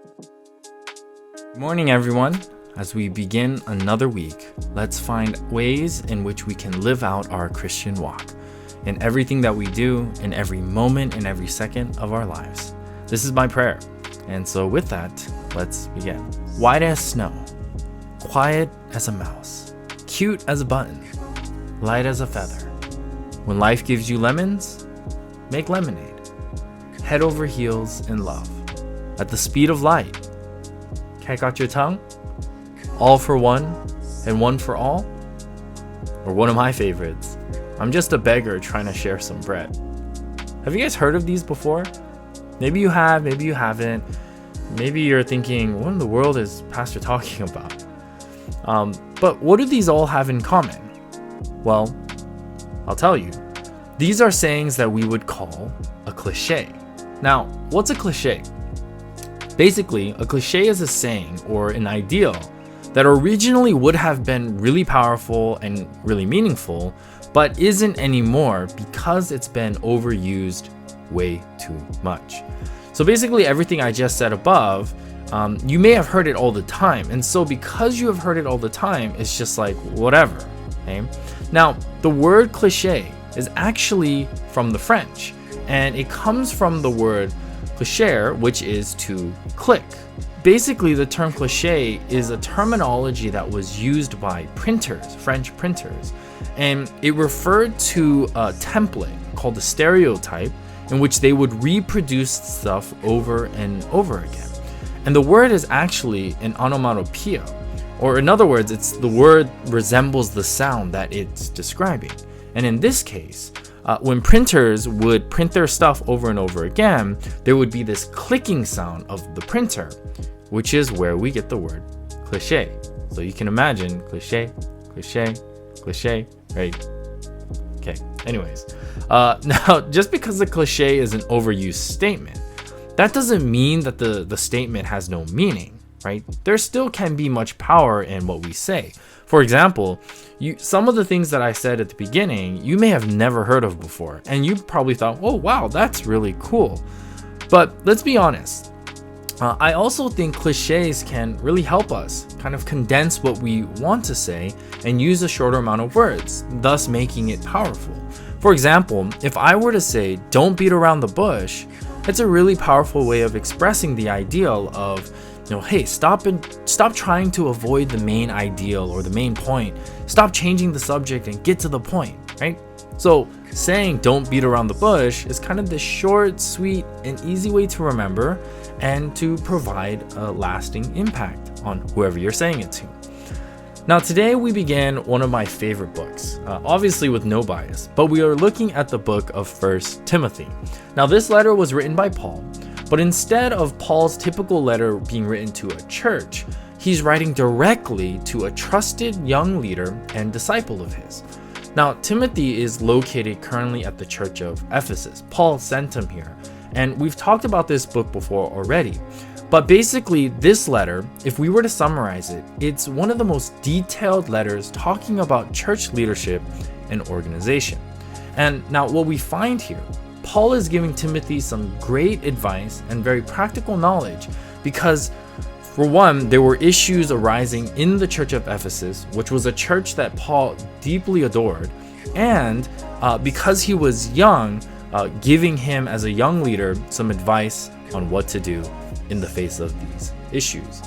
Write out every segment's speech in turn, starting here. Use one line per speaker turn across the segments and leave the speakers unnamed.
Good morning, everyone. As we begin another week, let's find ways in which we can live out our Christian walk in everything that we do, in every moment, in every second of our lives. This is my prayer. And so with that, let's begin. White as snow, quiet as a mouse, cute as a button, light as a feather. When life gives you lemons, make lemonade. Head over heels in love. At the speed of light. Cat got your tongue? All for one and one for all? Or one of my favorites, I'm just a beggar trying to share some bread. Have you guys heard of these before? Maybe you have, maybe you haven't. Maybe you're thinking, what in the world is Pastor talking about? But what do these all have in common? Well, I'll tell you. These are sayings that we would call a cliché. Now, what's a cliché? Basically, a cliché is a saying or an ideal that originally would have been really powerful and really meaningful, but isn't anymore because it's been overused way too much. So basically everything I just said above, you may have heard it all the time. And so because you have heard it all the time, it's just like whatever. Okay? Now, the word cliché is actually from the French, and it comes from the word cliché, which is to click. Basically, the term cliché is a terminology that was used by printers, French printers, and it referred to a template called a stereotype in which they would reproduce stuff over and over again. And the word is actually an onomatopoeia, or in other words, it's the word resembles the sound that it's describing. And in this case, when printers would print their stuff over and over again, there would be this clicking sound of the printer, which is where we get the word cliché. So you can imagine cliché, cliché, cliché, right? Okay, anyways. Now, just because the cliché is an overused statement, that doesn't mean that the statement has no meaning, right? There still can be much power in what we say. For example, some of the things that I said at the beginning, you may have never heard of before, and you probably thought, oh wow, that's really cool. But let's be honest. I also think cliches can really help us kind of condense what we want to say and use a shorter amount of words, thus making it powerful. For example, if I were to say, don't beat around the bush, it's a really powerful way of expressing the ideal of, hey, stop trying to avoid the main ideal or the main point. Stop changing the subject and get to the point, right? So saying don't beat around the bush is kind of the short, sweet, and easy way to remember and to provide a lasting impact on whoever you're saying it to. Now today we begin one of my favorite books, obviously with no bias, but we are looking at the book of 1 Timothy. Now this letter was written by Paul, but instead of Paul's typical letter being written to a church, he's writing directly to a trusted young leader and disciple of his. Now, Timothy is located currently at the church of Ephesus. Paul sent him here, and we've talked about this book before already. But basically, this letter, if we were to summarize it, it's one of the most detailed letters talking about church leadership and organization. And now what we find here, Paul is giving Timothy some great advice and very practical knowledge because, for one, there were issues arising in the church of Ephesus, which was a church that Paul deeply adored, and because he was young, giving him as a young leader some advice on what to do in the face of these issues.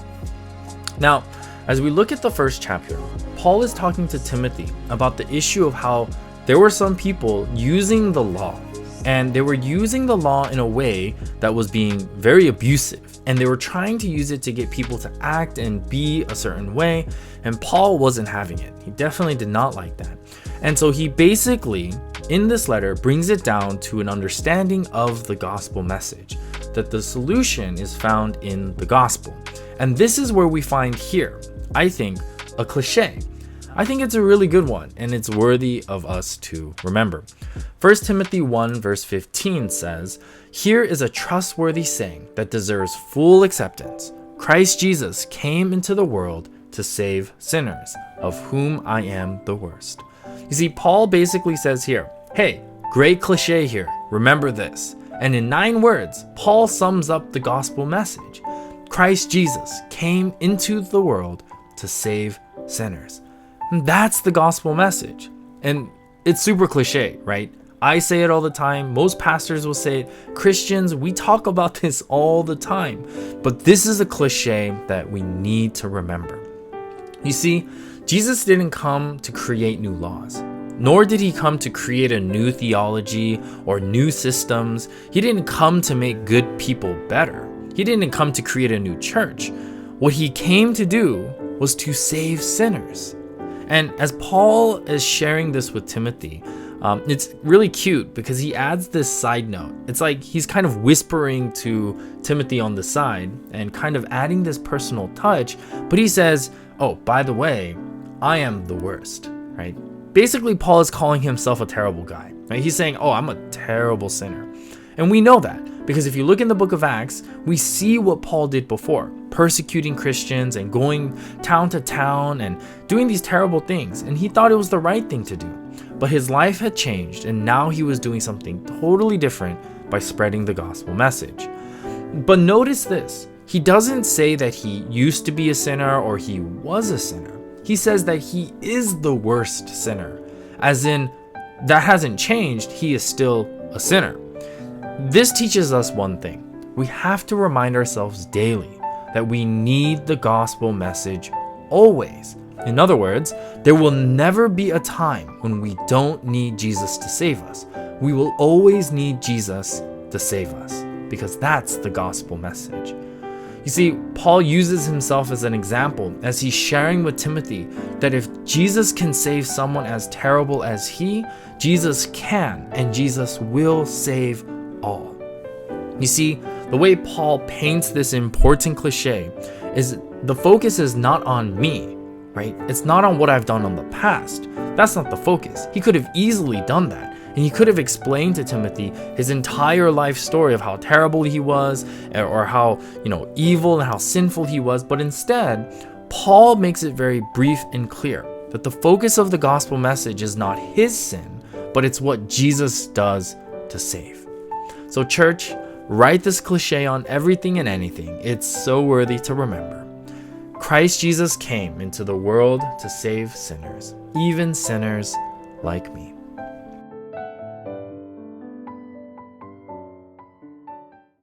Now, as we look at the first chapter, Paul is talking to Timothy about the issue of how there were some people using the law, and they were using the law in a way that was being very abusive, and they were trying to use it to get people to act and be a certain way, and Paul wasn't having it. He definitely did not like that. And so he basically, in this letter, brings it down to an understanding of the gospel message, that the solution is found in the gospel. And this is where we find here, I think, a cliché. I think it's a really good one, and it's worthy of us to remember. 1 Timothy 1 verse 15 says, "Here is a trustworthy saying that deserves full acceptance. Christ Jesus came into the world to save sinners, of whom I am the worst." You see, Paul basically says here, hey, great cliché here, remember this. And in 9 words, Paul sums up the gospel message. Christ Jesus came into the world to save sinners. And that's the gospel message. And it's super cliche, right? I say it all the time. Most pastors will say it. Christians, we talk about this all the time. But this is a cliche that we need to remember. You see, Jesus didn't come to create new laws, nor did he come to create a new theology or new systems. He didn't come to make good people better. He didn't come to create a new church. What he came to do was to save sinners. And as Paul is sharing this with Timothy, it's really cute because he adds this side note. It's like he's kind of whispering to Timothy on the side and kind of adding this personal touch. But he says, oh, by the way, I am the worst, right? Basically, Paul is calling himself a terrible guy, right? He's saying, oh, I'm a terrible sinner. And we know that because if you look in the book of Acts, we see what Paul did before, persecuting Christians and going town to town and doing these terrible things. And he thought it was the right thing to do. But his life had changed, and now he was doing something totally different by spreading the gospel message. But notice this. He doesn't say that he used to be a sinner or he was a sinner. He says that he is the worst sinner, as in that hasn't changed, he is still a sinner. This teaches us one thing. We have to remind ourselves daily that we need the gospel message always. In other words, there will never be a time when we don't need Jesus to save us. We will always need Jesus to save us because that's the gospel message. You see, Paul uses himself as an example as he's sharing with Timothy that if Jesus can save someone as terrible as he, Jesus can and Jesus will save all. You see, the way Paul paints this important cliche is the focus is not on me, right? It's not on what I've done in the past. That's not the focus. He could have easily done that. And he could have explained to Timothy his entire life story of how terrible he was or how, evil and how sinful he was. But instead, Paul makes it very brief and clear that the focus of the gospel message is not his sin, but it's what Jesus does to save. So church, write this cliche on everything and anything. It's so worthy to remember. Christ Jesus came into the world to save sinners, even sinners like me.